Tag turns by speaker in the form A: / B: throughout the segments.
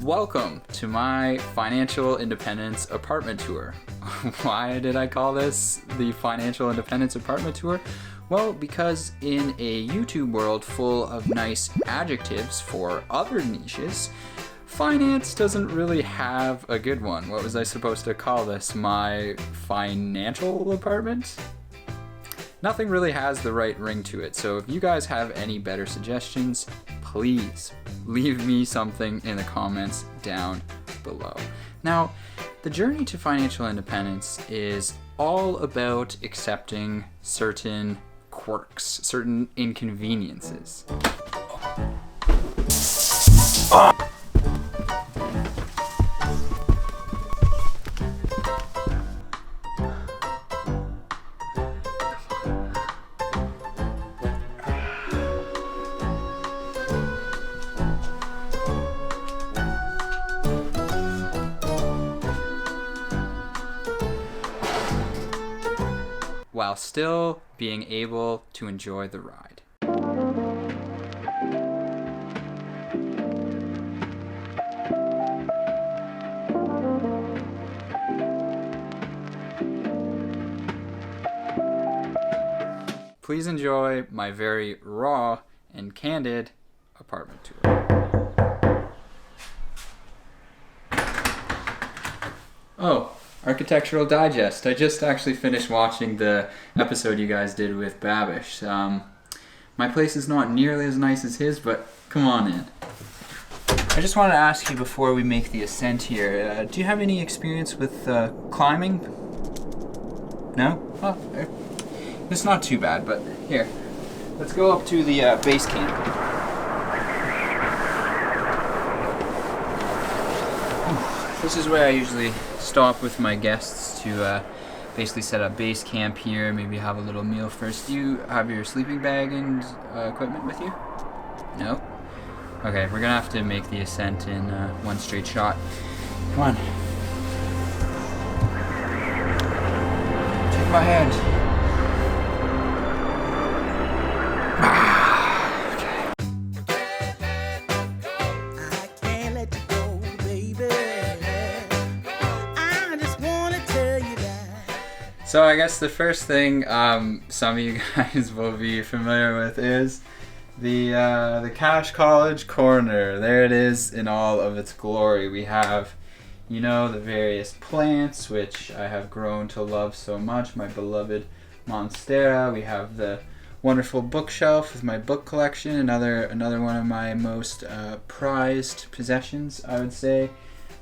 A: Welcome to my financial independence apartment tour. Why did I call this the financial independence apartment tour? Well, because in a YouTube world full of nice adjectives for other niches, finance doesn't really have a good one. What was I supposed to call this? My financial apartment? Nothing really has the right ring to it, so if you guys have any better suggestions, please leave me something in the comments down below. Now, the journey to financial independence is all about accepting certain quirks, certain inconveniences. While still being able to enjoy the ride. Please enjoy my very raw and candid apartment tour. Oh, Architectural Digest. I just actually finished watching the episode you guys did with Babish. My place is not nearly as nice as his, but come on in. I just wanted to ask you before we make the ascent here, do you have any experience with climbing? No? Oh, it's not too bad, but here. Let's go up to the base camp. This is where I usually stop with my guests to basically set up base camp here, maybe have a little meal first. Do you have your sleeping bag and equipment with you? No? Okay, we're gonna have to make the ascent in one straight shot. Come on. Take my hand. So I guess the first thing some of you guys will be familiar with is the Cash College Corner. There it is in all of its glory. We have, you know, the various plants which I have grown to love so much, my beloved Monstera. We have the wonderful bookshelf with my book collection, another one of my most prized possessions, I would say.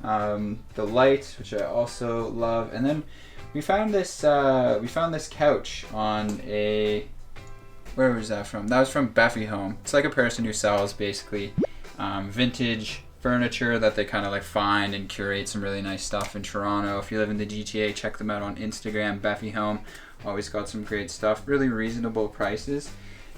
A: The light, which I also love, and then we found this couch on a, where was that from? That was from Beffy Home. It's like a person who sells basically vintage furniture that they kind of like find and curate some really nice stuff in Toronto. If you live in the GTA, check them out on Instagram, Beffy Home. Always got some great stuff, really reasonable prices.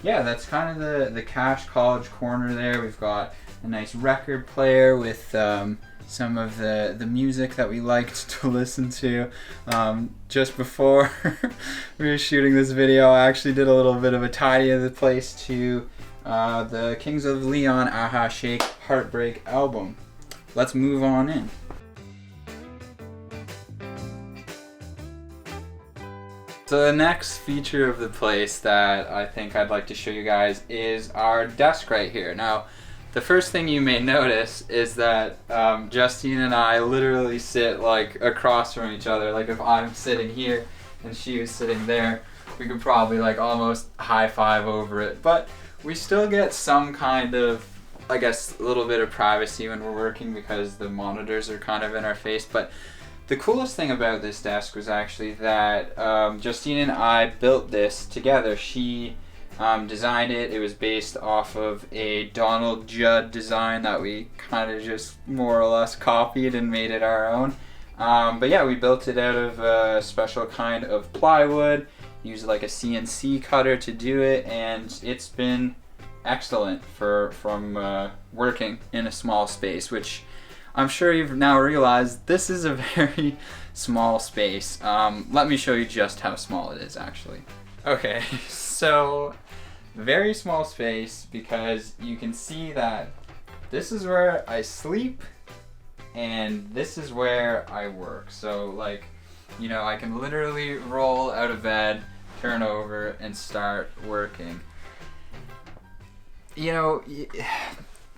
A: Yeah, that's kind of the Cash College Corner there. We've got a nice record player with some of the music that we liked to listen to. Just before we were shooting this video, I actually did a little bit of a tidy of the place to the Kings of Leon Aha Shake Heartbreak album. Let's move on in. So the next feature of the place that I think I'd like to show you guys is our desk right here. Now, the first thing you may notice is that Justine and I literally sit like across from each other. Like if I'm sitting here and she was sitting there, we could probably like almost high five over it. But we still get some kind of, I guess, a little bit of privacy when we're working because the monitors are kind of in our face. But the coolest thing about this desk was actually that Justine and I built this together. She designed it. It was based off of a Donald Judd design that we kind of just more or less copied and made it our own. But yeah, we built it out of a special kind of plywood, used like a CNC cutter to do it, and it's been excellent from working in a small space, which I'm sure you've now realized this is a very small space. Let me show you just how small it is actually. Okay, so very small space because you can see that this is where I sleep and this is where I work. So like, you know, I can literally roll out of bed, turn over, and start working. You know,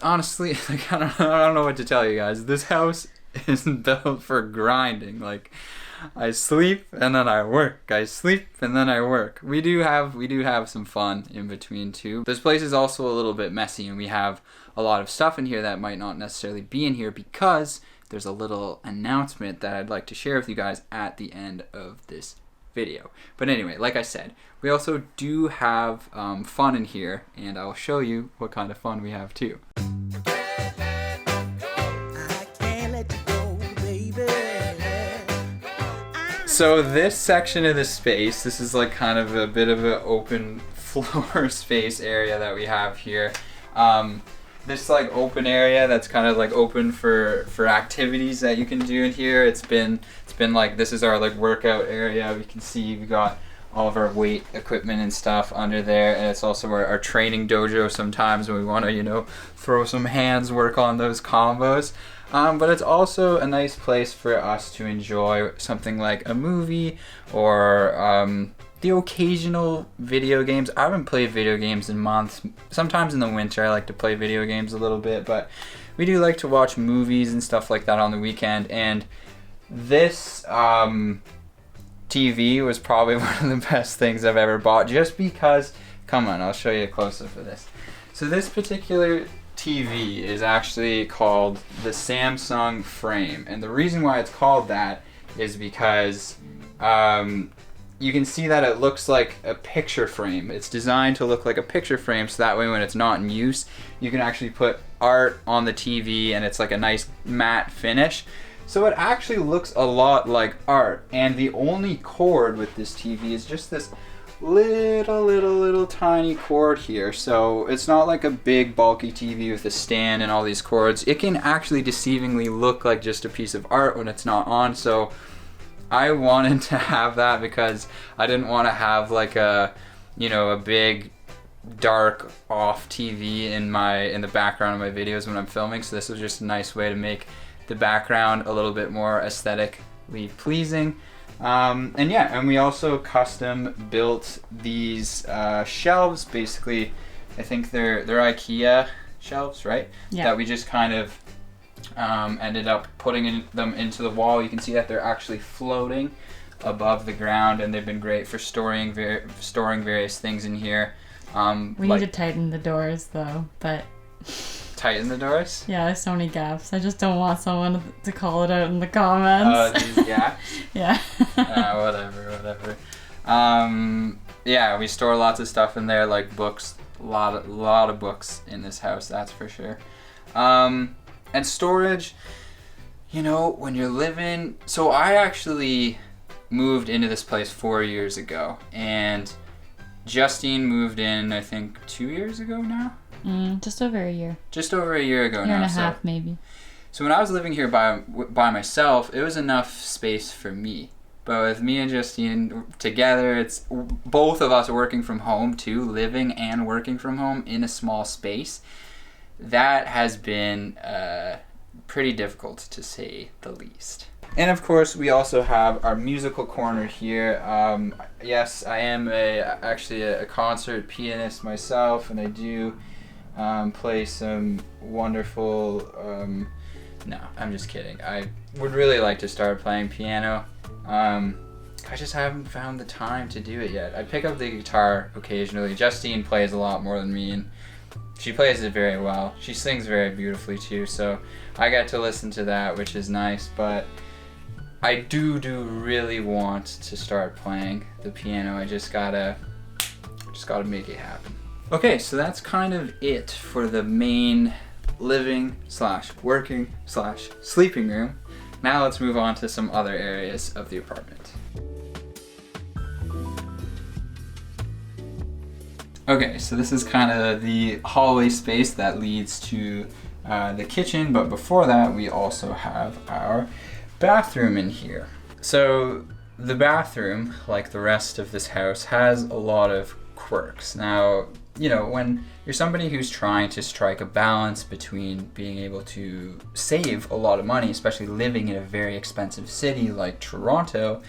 A: honestly, like, I don't know what to tell you guys. This house isn't built for grinding. Like, I sleep and then I work. I sleep and then I work. We do have some fun in between too. This place is also a little bit messy, and we have a lot of stuff in here that might not necessarily be in here because there's a little announcement that I'd like to share with you guys at the end of this video. But anyway, like I said, we also do have fun in here, and I'll show you what kind of fun we have too. So this section of the space, this is like kind of a bit of an open floor space area that we have here. This like open area that's kind of like open for activities that you can do in here. It's been like, this is our like workout area. We can see we got all of our weight equipment and stuff under there, and it's also our training dojo sometimes when we want to, you know, throw some hands, work on those combos. But it's also a nice place for us to enjoy something like a movie or the occasional video games. I haven't played video games in months. Sometimes in the winter I like to play video games a little bit, but we do like to watch movies and stuff like that on the weekend. And this TV was probably one of the best things I've ever bought, just because, come on, I'll show you a close-up of this. So this particular TV is actually called the Samsung Frame, and the reason why it's called that is because you can see that it looks like a picture frame. It's designed to look like a picture frame, so that way when it's not in use, you can actually put art on the TV and it's like a nice matte finish. So it actually looks a lot like art, and the only cord with this TV is just this little tiny cord here. So it's not like a big bulky TV with a stand and all these cords. It can actually deceivingly look like just a piece of art when it's not on. So I wanted to have that because I didn't want to have like a, you know, a big dark off TV in the background of my videos when I'm filming. So this was just a nice way to make the background a little bit more aesthetically pleasing. And yeah, and we also custom built these shelves. Basically, I think they're IKEA shelves, right? Yeah. That we just kind of ended up putting them into the wall. You can see that they're actually floating above the ground, and they've been great for storing various things in here.
B: We need to tighten the doors though, but...
A: Tighten the doors?
B: Yeah, there's so many gaps. I just don't want someone to call it out in the comments.
A: These gaps?
B: Yeah.
A: Whatever. Yeah, we store lots of stuff in there, like books. A lot of books in this house, that's for sure. And storage, you know, when you're living... So I actually moved into this place 4 years ago, and Justine moved in, I think, 2 years ago now?
B: Just over a year.
A: Just over a year ago now.
B: Year and a half, maybe.
A: So when I was living here by myself, it was enough space for me. But with me and Justine together, it's both of us working from home too, living and working from home in a small space. That has been pretty difficult, to say the least. And of course, we also have our musical corner here. Yes, I am actually a concert pianist myself, and I do play some wonderful... no, I'm just kidding. I would really like to start playing piano. I just haven't found the time to do it yet. I pick up the guitar occasionally. Justine plays a lot more than me, and she plays it very well. She sings very beautifully too, so I get to listen to that, which is nice. But I do really want to start playing the piano. I just gotta make it happen. Okay, so that's kind of it for the main living / working / sleeping room. Now let's move on to some other areas of the apartment. Okay, so this is kind of the hallway space that leads to the kitchen, but before that we also have our bathroom in here. So the bathroom, like the rest of this house, has a lot of quirks. Now, when you're somebody who's trying to strike a balance between being able to save a lot of money, especially living in a very expensive city like Toronto,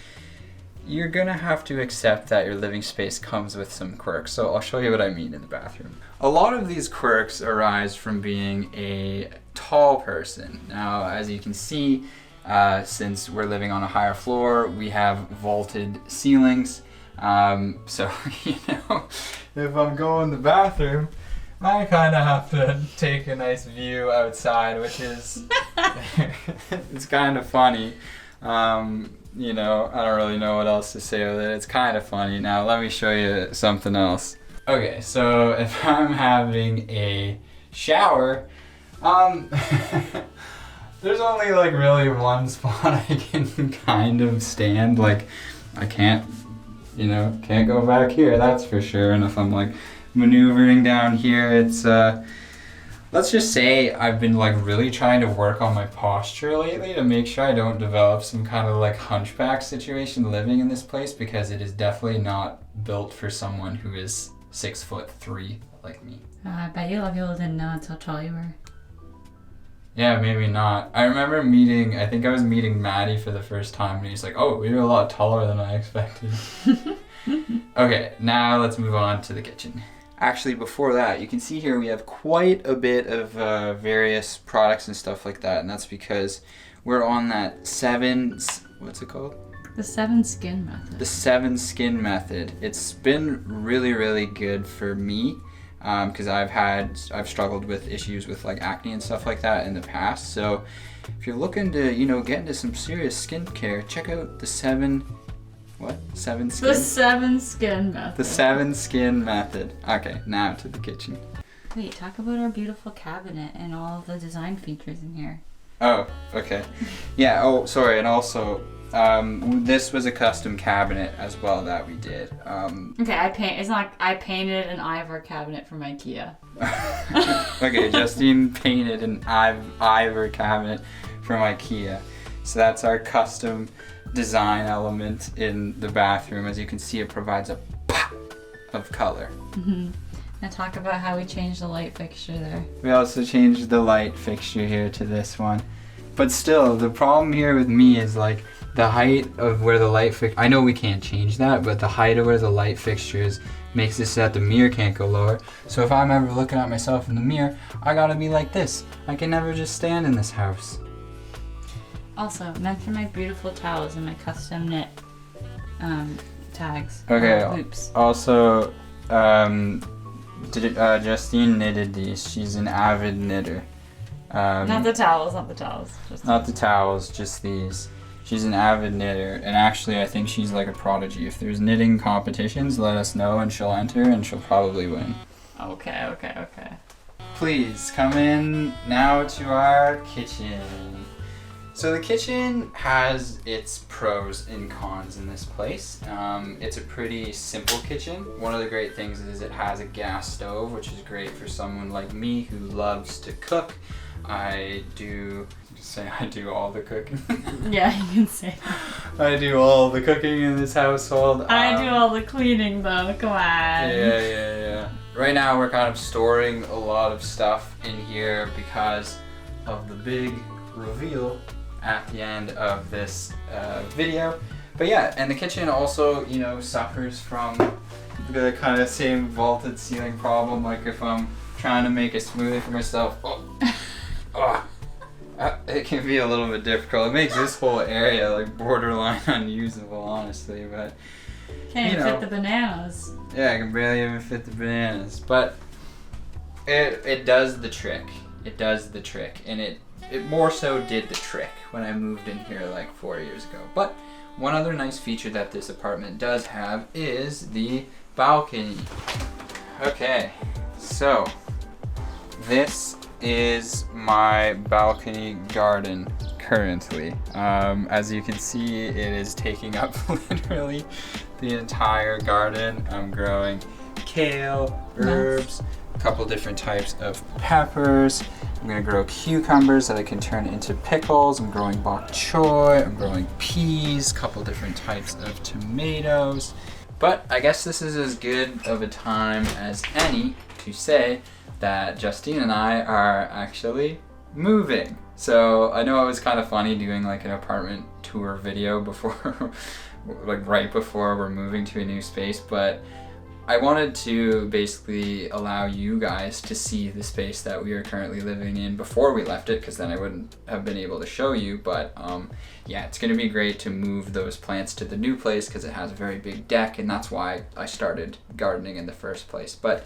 A: you're gonna have to accept that your living space comes with some quirks. So I'll show you what I mean in the bathroom. A lot of these quirks arise from being a tall person. Now, as you can see, since we're living on a higher floor, we have vaulted ceilings. So, if I'm going to the bathroom, I kind of have to take a nice view outside, which is, it's kind of funny. I don't really know what else to say with it. It's kind of funny. Now, let me show you something else. Okay, so if I'm having a shower, there's only like really one spot I can kind of stand. Like, I can't go back here, that's for sure. And if I'm like maneuvering down here, it's let's just say I've been like really trying to work on my posture lately to make sure I don't develop some kind of like hunchback situation living in this place, because it is definitely not built for someone who is 6'3" like me.
B: I bet you a lot of people didn't know how tall you were.
A: Yeah, maybe not. I remember I think I was meeting Maddie for the first time, and he's like, oh, you're a lot taller than I expected. Okay, now let's move on to the kitchen. Actually, before that, you can see here we have quite a bit of various products and stuff like that, and that's because we're on that what's it called?
B: The 7 skin method.
A: The 7 skin method. It's been really, really good for me, because I've struggled with issues with like acne and stuff like that in the past. So if you're looking to, get into some serious skincare, check out the 7 skin?
B: The 7 skin method.
A: The 7 skin method. Okay, now to the kitchen.
B: Wait, talk about our beautiful cabinet and all of the design features in here.
A: Oh, okay. Yeah, oh, sorry, and also, this was a custom cabinet as well that we did.
B: Okay, I painted an Ivor cabinet from IKEA.
A: Okay, Justine painted an Ivor cabinet from IKEA. So that's our custom design element in the bathroom. As you can see, it provides a pop of color.
B: Mm-hmm. Now talk about how we changed the light fixture there.
A: We also changed the light fixture here to this one. But still, the problem here with me is like the height of where the light fixture, I know we can't change that, but the height of where the light fixture is makes it so that the mirror can't go lower. So if I'm ever looking at myself in the mirror, I gotta be like this. I can never just stand in this house.
B: Also, mention my beautiful towels and my custom knit tags.
A: Okay,
B: loops.
A: Also, Justine knitted these. She's an avid knitter.
B: Not the towels.
A: Not the towels, just these. She's an avid knitter, and actually I think she's like a prodigy. If there's knitting competitions, let us know and she'll enter and she'll probably win.
B: Okay.
A: Please, come in now to our kitchen. So the kitchen has its pros and cons in this place. It's a pretty simple kitchen. One of the great things is it has a gas stove, which is great for someone like me who loves to cook. I do all the cooking.
B: Yeah, you can say that.
A: I do all the cooking in this household.
B: I do all the cleaning though, come on.
A: Yeah. Right now we're kind of storing a lot of stuff in here because of the big reveal at the end of this video. But yeah, and the kitchen also, suffers from the kind of same vaulted ceiling problem. Like if I'm trying to make a smoothie for myself, it can be a little bit difficult. It makes this whole area like borderline unusable, honestly. But
B: can't even fit the bananas.
A: Yeah, I can barely even fit the bananas. But it does the trick. It does the trick, and it more so did the trick when I moved in here like 4 years ago. But one other nice feature that this apartment does have is the balcony. Okay, so this is my balcony garden currently. As you can see, it is taking up literally the entire garden. I'm growing kale, herbs, a couple different types of peppers. I'm gonna grow cucumbers that I can turn into pickles. I'm growing bok choy. I'm growing peas, a couple different types of tomatoes. But I guess this is as good of a time as any to say that Justine and I are actually moving. So I know it was kind of funny doing like an apartment tour video before, like right before we're moving to a new space, but I wanted to basically allow you guys to see the space that we are currently living in before we left it, because then I wouldn't have been able to show you. But yeah, it's going to be great to move those plants to the new place because it has a very big deck, and that's why I started gardening in the first place. But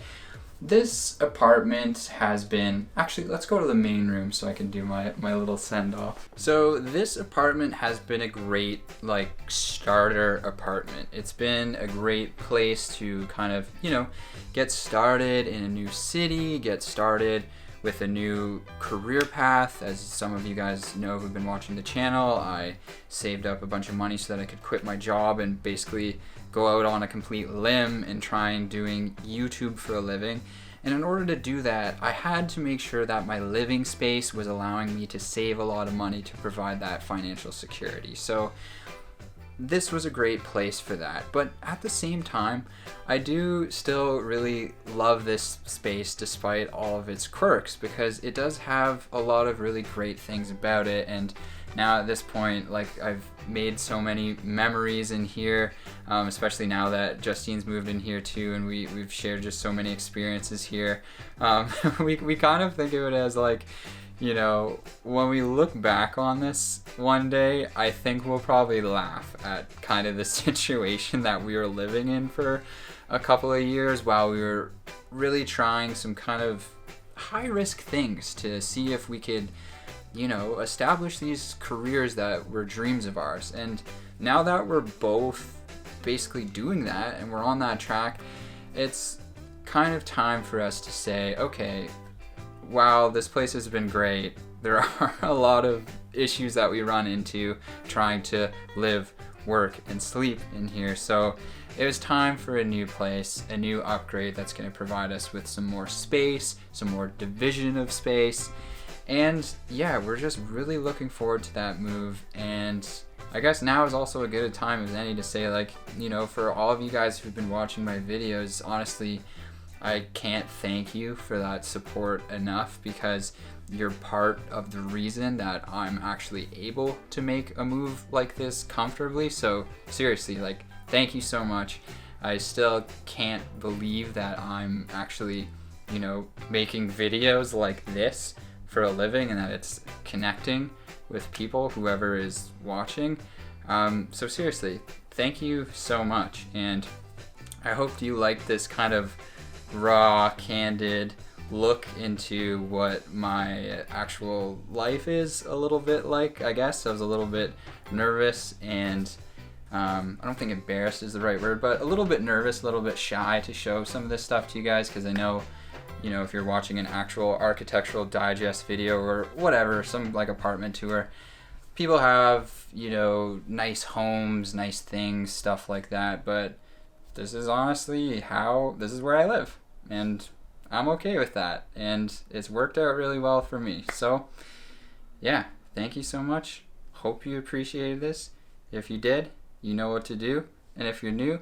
A: this apartment has been, actually let's go to the main room so I can do my little send off. So this apartment has been a great like starter apartment. It's been a great place to kind of, you know, get started in a new city, get started with a new career path. As some of you guys know who've been watching the channel, I saved up a bunch of money so that I could quit my job and basically go out on a complete limb and trying doing YouTube for a living. And in order to do that, I had to make sure that my living space was allowing me to save a lot of money to provide that financial security. So this was a great place for that. But at the same time, I do still really love this space despite all of its quirks, because it does have a lot of really great things about it. And now at this point, like, I've made so many memories in here, especially now that Justine's moved in here too, and we've shared just so many experiences here. We kind of think of it as like, you know, when we look back on this one day, I think we'll probably laugh at kind of the situation that we were living in for a couple of years while we were really trying some kind of high risk things to see if we could, you know, establish these careers that were dreams of ours. And now that we're both basically doing that and we're on that track, it's kind of time for us to say, okay, wow, this place has been great. There are a lot of issues that we run into trying to live, work, and sleep in here. So it was time for a new place, a new upgrade that's going to provide us with some more space, some more division of space. And yeah, we're just really looking forward to that move. And I guess now is also a good a time as any to say, like, you know, for all of you guys who've been watching my videos, honestly, I can't thank you for that support enough, because you're part of the reason that I'm actually able to make a move like this comfortably. So seriously, like, thank you so much. I still can't believe that I'm actually, you know, making videos like this for a living and that it's connecting with people, whoever is watching. So seriously, thank you so much. And I hope you like this kind of raw, candid look into what my actual life is a little bit like, I guess. I was a little bit nervous and I don't think embarrassed is the right word, but a little bit nervous, a little bit shy to show some of this stuff to you guys, because I know, you know, if you're watching an actual architectural digest video or whatever, some like apartment tour, people have, you know, nice homes, nice things, stuff like that. But this is honestly this is where I live, and I'm okay with that, and it's worked out really well for me. So yeah, thank you so much. Hope you appreciated this. If you did, you know what to do. And if you're new,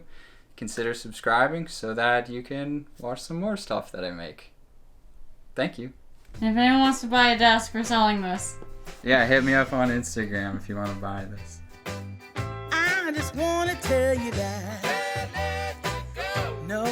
A: consider subscribing so that you can watch some more stuff that I make. Thank you.
B: If anyone wants to buy a desk, we're selling this.
A: Yeah, hit me up on Instagram if you want to buy this.
C: I just want to tell you that no